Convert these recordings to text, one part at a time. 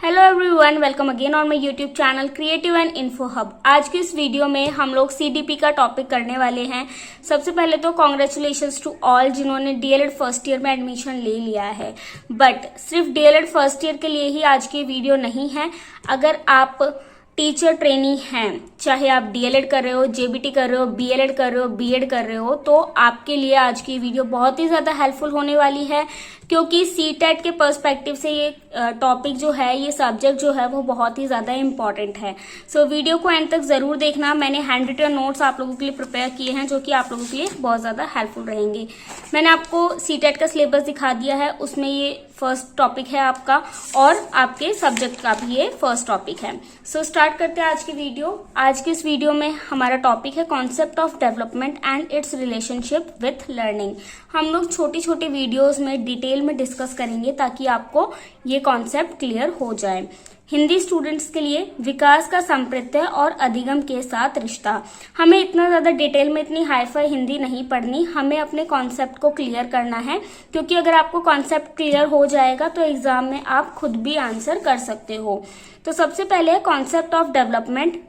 Hello everyone, welcome again on my YouTube channel creative and info hub. आज की इस video में हम लोग सीडीपी का टॉपिक करने वाले हैं। सबसे पहले तो कॉन्ग्रेचुलेशंस टू ऑल जिन्होंने डीएलएड फर्स्ट ईयर में एडमिशन ले लिया है। बट सिर्फ डीएलएड फर्स्ट ईयर के लिए ही आज की वीडियो नहीं है। अगर आप टीचर ट्रेनी हैं, चाहे आप डीएलएड कर रहे हो, जेबीटी कर रहे हो, बीएलएड कर रहे हो, बीएड कर रहे हो, तो आपके लिए आज की वीडियो बहुत ही ज्यादा हेल्पफुल होने वाली है, क्योंकि सीटेट के पर्सपेक्टिव से ये टॉपिक जो है, ये सब्जेक्ट जो है वो बहुत ही ज्यादा इंपॉर्टेंट है। सो वीडियो को एंड तक जरूर देखना। मैंने हैंड रिटन नोट्स आप लोगों के लिए प्रिपेयर किए हैं, जो कि आप लोगों के लिए बहुत ज्यादा हेल्पफुल रहेंगे। मैंने आपको सीटेट का सिलेबस दिखा दिया है, उसमें ये फर्स्ट टॉपिक है आपका, और आपके सब्जेक्ट का भी ये फर्स्ट टॉपिक है। सो स्टार्ट करते हैं आज की वीडियो। आज की इस वीडियो में हमारा टॉपिक है concept of development and it's relationship with learning. हम लोग छोटी छोटी वीडियोस में डिटेल में डिस्कस करेंगे ताकि आपको ये कॉन्सेप्ट क्लियर हो जाए। हिंदी स्टूडेंट्स के लिए विकास का संप्रत्यय और अधिगम के साथ रिश्ता। हमें इतना ज्यादा डिटेल में इतनी हाईफाई हिंदी नहीं पढ़नी, हमें अपने कॉन्सेप्ट को क्लियर करना है, क्योंकि अगर आपको कॉन्सेप्ट क्लियर हो जाएगा तो एग्जाम में आप खुद भी आंसर कर सकते हो। तो सबसे पहले कॉन्सेप्ट ऑफ डेवलपमेंट।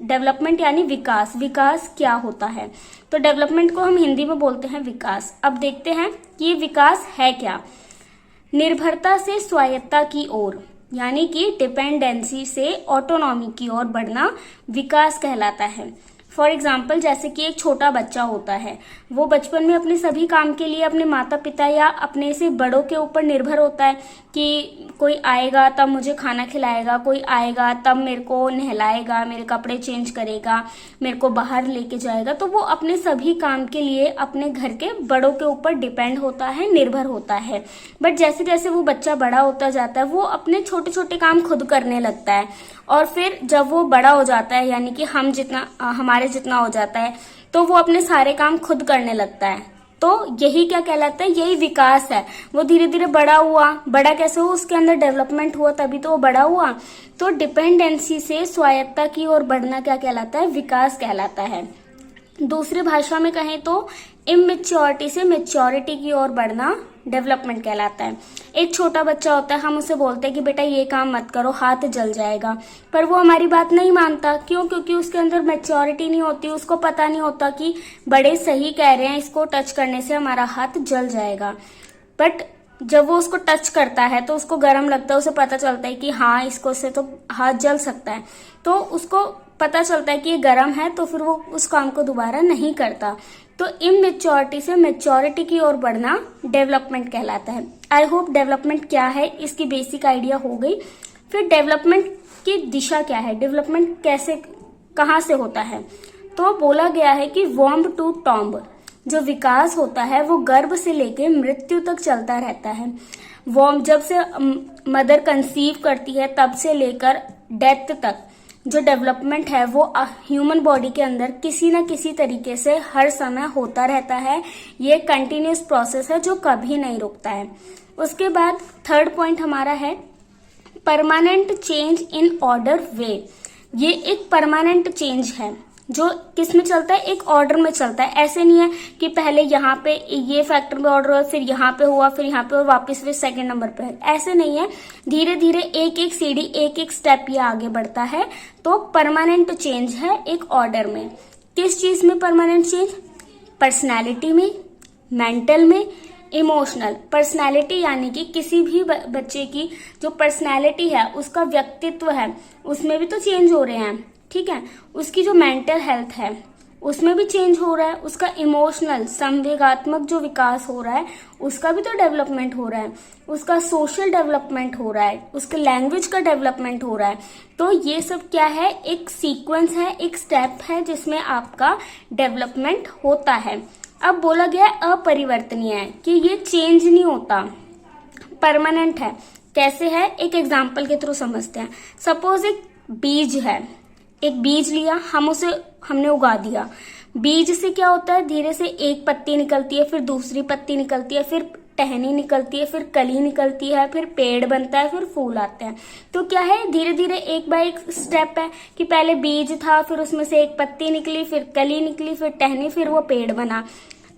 डेवलपमेंट यानी विकास। विकास क्या होता है? तो डेवलपमेंट को हम हिंदी में बोलते हैं विकास। अब देखते हैं कि ये विकास है क्या। निर्भरता से स्वायत्तता की ओर, यानी कि डिपेंडेंसी से ऑटोनॉमी की ओर बढ़ना विकास कहलाता है। फॉर एग्जाम्पल, जैसे कि एक छोटा बच्चा होता है, वो बचपन में अपने सभी काम के लिए अपने माता पिता या अपने से बड़ों के ऊपर निर्भर होता है कि कोई आएगा तब मुझे खाना खिलाएगा, कोई आएगा तब मेरे को नहलाएगा, मेरे कपड़े चेंज करेगा, मेरे को बाहर लेके जाएगा। तो वो अपने सभी काम के लिए अपने घर के बड़ों के ऊपर डिपेंड होता है, निर्भर होता है। बट जैसे जैसे वो बच्चा बड़ा होता जाता है, वो अपने छोटे छोटे काम खुद करने लगता है, और फिर जब वो बड़ा हो जाता है, यानी कि हमारे जितना हो जाता है, तो वो अपने सारे काम खुद करने लगता है। तो यही क्या कहलाता है? यही विकास है। वो धीरे धीरे बड़ा हुआ। बड़ा कैसे हुआ? उसके अंदर डेवलपमेंट हुआ, तभी तो वो बड़ा हुआ। तो डिपेंडेंसी से स्वायत्तता की ओर बढ़ना क्या कहलाता है? विकास कहलाता है। दूसरी भाषा में कहें तो इमेच्योरिटी से मेच्योरिटी की ओर बढ़ना डेवलपमेंट कहलाता है। एक छोटा बच्चा होता है, हम उसे बोलते हैं कि बेटा ये काम मत करो, हाथ जल जाएगा, पर वो हमारी बात नहीं मानता। क्यों? क्योंकि उसके अंदर मेच्योरिटी नहीं होती, उसको पता नहीं होता कि बड़े सही कह रहे हैं, इसको टच करने से हमारा हाथ जल जाएगा। बट जब वो उसको टच करता है तो उसको गर्म लगता है, उसे पता चलता है कि हाँ, इसको से तो हाथ जल सकता है, तो उसको पता चलता है कि ये गर्म है, तो फिर वो उस काम को दोबारा नहीं करता। तो इमेच्योरिटी से मेच्योरिटी की ओर बढ़ना डेवलपमेंट कहलाता है। आई होप डेवलपमेंट क्या है इसकी बेसिक आइडिया हो गई। फिर डेवलपमेंट की दिशा क्या है? डेवलपमेंट कैसे, कहाँ से होता है? तो बोला गया है कि वॉम्ब टू टॉम्ब, जो विकास होता है वो गर्भ से लेके मृत्यु तक चलता रहता है। वॉम्ब जब से मदर कंसीव करती है तब से लेकर डेथ तक जो डेवलपमेंट है वो ह्यूमन बॉडी के अंदर किसी न किसी तरीके से हर समय होता रहता है। ये कंटिन्यूस प्रोसेस है जो कभी नहीं रुकता है। उसके बाद थर्ड पॉइंट हमारा है परमानेंट चेंज इन ऑर्डर वे। ये एक परमानेंट चेंज है जो किस में चलता है? एक ऑर्डर में चलता है। ऐसे नहीं है कि पहले यहाँ पे ये फैक्टर में ऑर्डर हुआ, फिर यहाँ पे हुआ, फिर यहाँ पे और वापस फिर सेकंड नंबर पे है। ऐसे नहीं है, धीरे धीरे एक एक सीढ़ी, एक एक स्टेप ये आगे बढ़ता है। तो परमानेंट चेंज है एक ऑर्डर में। किस चीज में परमानेंट चेंज? पर्सनैलिटी में, मेंटल में, इमोशनल। पर्सनैलिटी यानी कि किसी भी बच्चे की जो पर्सनैलिटी है, उसका व्यक्तित्व है, उसमें भी तो चेंज हो रहे हैं, ठीक है। उसकी जो मेंटल हेल्थ है उसमें भी चेंज हो रहा है। उसका इमोशनल, संवेगात्मक जो विकास हो रहा है, उसका भी तो डेवलपमेंट हो रहा है। उसका सोशल डेवलपमेंट हो रहा है, उसके लैंग्वेज का डेवलपमेंट हो रहा है। तो ये सब क्या है? एक सीक्वेंस है, एक स्टेप है जिसमें आपका डेवलपमेंट होता है। अब बोला गया अपरिवर्तनीय है, कि ये चेंज नहीं होता, परमानेंट है। कैसे है? एक एग्जाम्पल के थ्रू समझते हैं। सपोज एक बीज है, एक बीज लिया, हमने उगा दिया। बीज से क्या होता है? धीरे से एक पत्ती निकलती है, फिर दूसरी पत्ती निकलती है, फिर टहनी निकलती है, फिर कली निकलती है, फिर पेड़ बनता है, फिर फूल आते हैं। तो क्या है? धीरे धीरे एक बाय एक स्टेप है कि पहले बीज था, फिर उसमें से एक पत्ती निकली, फिर कली निकली, फिर टहनी, फिर वो पेड़ बना।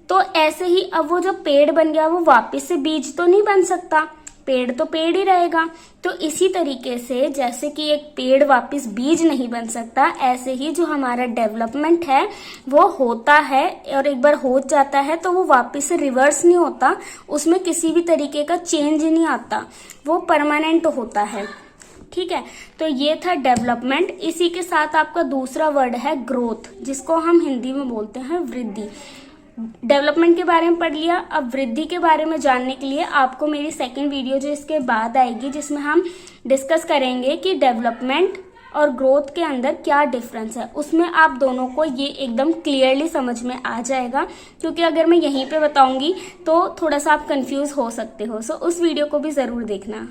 तो ऐसे ही अब वो जब पेड़ बन गया, वो वापस से बीज तो नहीं बन सकता, पेड़ तो पेड़ ही रहेगा। तो इसी तरीके से जैसे कि एक पेड़ वापस बीज नहीं बन सकता, ऐसे ही जो हमारा डेवलपमेंट है वो होता है और एक बार हो जाता है तो वो वापस से रिवर्स नहीं होता, उसमें किसी भी तरीके का चेंज नहीं आता, वो परमानेंट होता है। ठीक है, तो ये था डेवलपमेंट। इसी के साथ आपका दूसरा वर्ड है ग्रोथ, जिसको हम हिंदी में बोलते हैं वृद्धि। डेवलपमेंट के बारे में पढ़ लिया, अब वृद्धि के बारे में जानने के लिए आपको मेरी सेकंड वीडियो जो इसके बाद आएगी, जिसमें हम डिस्कस करेंगे कि डेवलपमेंट और ग्रोथ के अंदर क्या डिफरेंस है, उसमें आप दोनों को ये एकदम क्लियरली समझ में आ जाएगा। क्योंकि अगर मैं यहीं पे बताऊंगी तो थोड़ा सा आप कंफ्यूज हो सकते हो, सो उस वीडियो को भी जरूर देखना।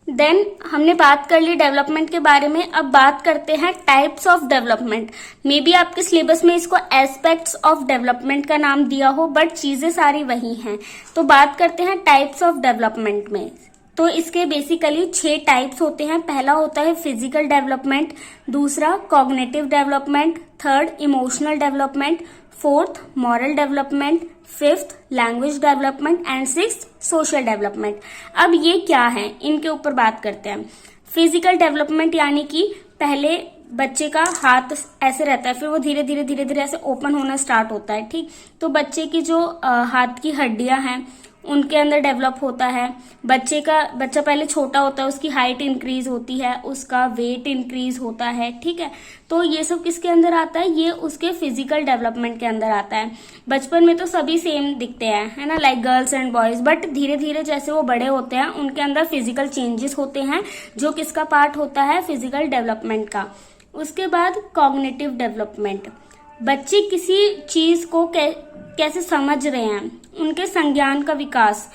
देन हमने बात कर ली डेवलपमेंट के बारे में, अब बात करते हैं types of development. May be आपके सिलेबस में इसको एस्पेक्ट्स ऑफ डेवलपमेंट का नाम दिया हो, बट चीजें सारी वही हैं। तो बात करते हैं टाइप्स ऑफ डेवलपमेंट में। तो इसके बेसिकली 6 टाइप्स होते हैं। पहला होता है फिजिकल डेवलपमेंट, दूसरा cognitive development, third emotional development, fourth moral development, fifth language development and sixth social development. अब ये क्या है, इनके ऊपर बात करते हैं। फिजिकल डेवलपमेंट यानी कि पहले बच्चे का हाथ ऐसे रहता है, फिर वो धीरे धीरे ऐसे ओपन होना स्टार्ट होता है। ठीक, तो बच्चे की जो हाथ की हड्डियां हैं उनके अंदर डेवलप होता है। बच्चा पहले छोटा होता है, उसकी हाइट इंक्रीज होती है, उसका वेट इंक्रीज होता है। ठीक है, तो ये सब किसके अंदर आता है, ये उसके फिजिकल डेवलपमेंट के अंदर आता है। बचपन में तो सभी सेम दिखते हैं, है ना, like girls and boys, but धीरे धीरे जैसे वो बड़े होते हैं उनके अंदर फिजिकल चेंजेस होते हैं, जो किसका पार्ट होता है, फिजिकल डेवलपमेंट का। उसके बाद कॉग्निटिव डेवलपमेंट, बच्चे किसी चीज को कैसे समझ रहे हैं, उनके संज्ञान का विकास,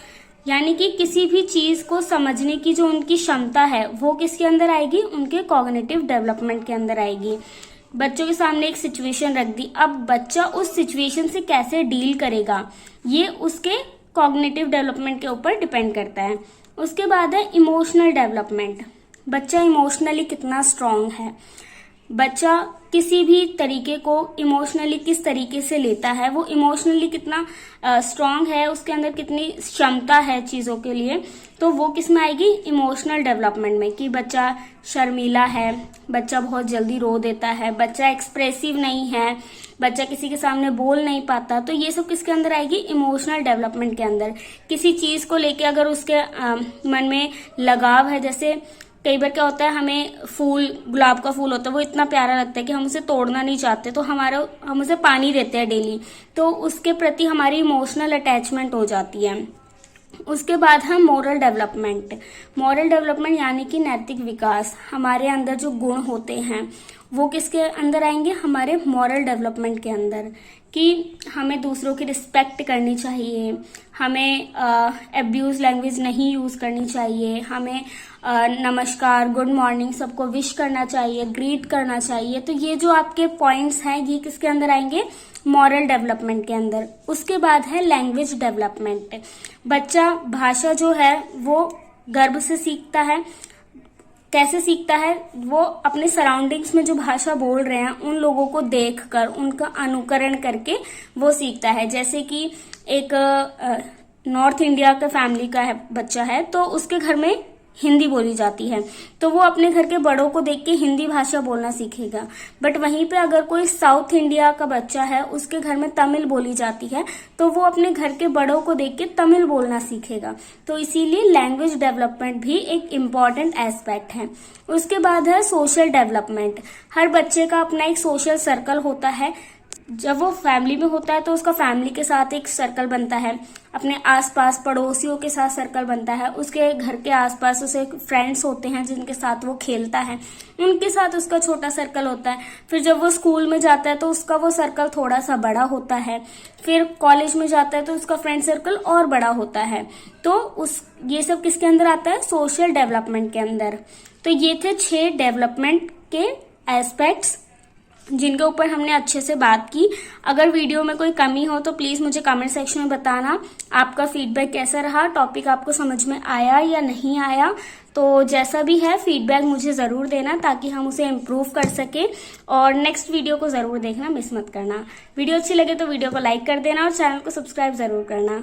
यानी कि किसी भी चीज को समझने की जो उनकी क्षमता है वो किसके अंदर आएगी, उनके कॉग्निटिव डेवलपमेंट के अंदर आएगी। बच्चों के सामने एक सिचुएशन रख दी, अब बच्चा उस सिचुएशन से कैसे डील करेगा, ये उसके कॉग्निटिव डेवलपमेंट के ऊपर डिपेंड करता है। उसके बाद है इमोशनल डेवलपमेंट, बच्चा इमोशनली कितना स्ट्रांग है, बच्चा किसी भी तरीके को इमोशनली किस तरीके से लेता है, वो इमोशनली कितना स्ट्रांग है, उसके अंदर कितनी क्षमता है चीजों के लिए, तो वो किस में आएगी, इमोशनल डेवलपमेंट में। कि बच्चा शर्मीला है, बच्चा बहुत जल्दी रो देता है, बच्चा एक्सप्रेसिव नहीं है, बच्चा किसी के सामने बोल नहीं पाता, तो ये सब किसके अंदर आएगी, इमोशनल डेवलपमेंट के अंदर। किसी चीज को लेके अगर उसके मन में लगाव है, जैसे कई बार क्या होता है, हमें फूल, गुलाब का फूल होता है, वो इतना प्यारा लगता है कि हम उसे तोड़ना नहीं चाहते, तो हम उसे पानी देते हैं डेली, तो उसके प्रति हमारी इमोशनल अटैचमेंट हो जाती है। उसके बाद है मोरल डेवलपमेंट। मोरल डेवलपमेंट यानी कि नैतिक विकास, हमारे अंदर जो गुण होते हैं वो किसके अंदर आएंगे, हमारे मॉरल डेवलपमेंट के अंदर। कि हमें दूसरों की रिस्पेक्ट करनी चाहिए, हमें अब्यूज लैंग्वेज नहीं यूज करनी चाहिए, हमें नमस्कार, गुड मॉर्निंग सबको विश करना चाहिए, ग्रीट करना चाहिए। तो ये जो आपके पॉइंट्स हैं ये किसके अंदर आएंगे, मॉरल डेवलपमेंट के अंदर। उसके बाद है लैंग्वेज डेवलपमेंट, बच्चा भाषा जो है वो गर्भ से सीखता है। कैसे सीखता है, वो अपने सराउंडिंग्स में जो भाषा बोल रहे हैं उन लोगों को देखकर, उनका अनुकरण करके वो सीखता है। जैसे कि एक नॉर्थ इंडिया का फैमिली का बच्चा है, तो उसके घर में हिंदी बोली जाती है, तो वो अपने घर के बड़ों को देख के हिंदी भाषा बोलना सीखेगा। बट वहीं पे अगर कोई साउथ इंडिया का बच्चा है, उसके घर में तमिल बोली जाती है, तो वो अपने घर के बड़ों को देख के तमिल बोलना सीखेगा। तो इसीलिए लैंग्वेज डेवलपमेंट भी एक इम्पॉर्टेंट एस्पेक्ट है। उसके बाद है सोशल डेवलपमेंट। हर बच्चे का अपना एक सोशल सर्कल होता है। जब वो फैमिली में होता है तो उसका फैमिली के साथ एक सर्कल बनता है, अपने आसपास पड़ोसियों के साथ सर्कल बनता है, उसके घर के आसपास उसे फ्रेंड्स होते हैं जिनके साथ वो खेलता है, उनके साथ उसका छोटा सर्कल होता है। फिर जब वो स्कूल में जाता है तो उसका वो सर्कल थोड़ा सा बड़ा होता है, फिर कॉलेज में जाता है तो उसका फ्रेंड सर्कल और बड़ा होता है। तो ये सब किसके अंदर आता है, सोशल डेवलपमेंट के अंदर। तो ये थे 6 डेवलपमेंट के एस्पेक्ट्स जिनके ऊपर हमने अच्छे से बात की। अगर वीडियो में कोई कमी हो तो प्लीज मुझे कमेंट सेक्शन में बताना, आपका फीडबैक कैसा रहा, टॉपिक आपको समझ में आया या नहीं आया। तो जैसा भी है फीडबैक मुझे जरूर देना ताकि हम उसे इम्प्रूव कर सके, और नेक्स्ट वीडियो को जरूर देखना, मिस मत करना। वीडियो अच्छी लगे तो वीडियो को लाइक कर देना और चैनल को सब्सक्राइब जरूर करना।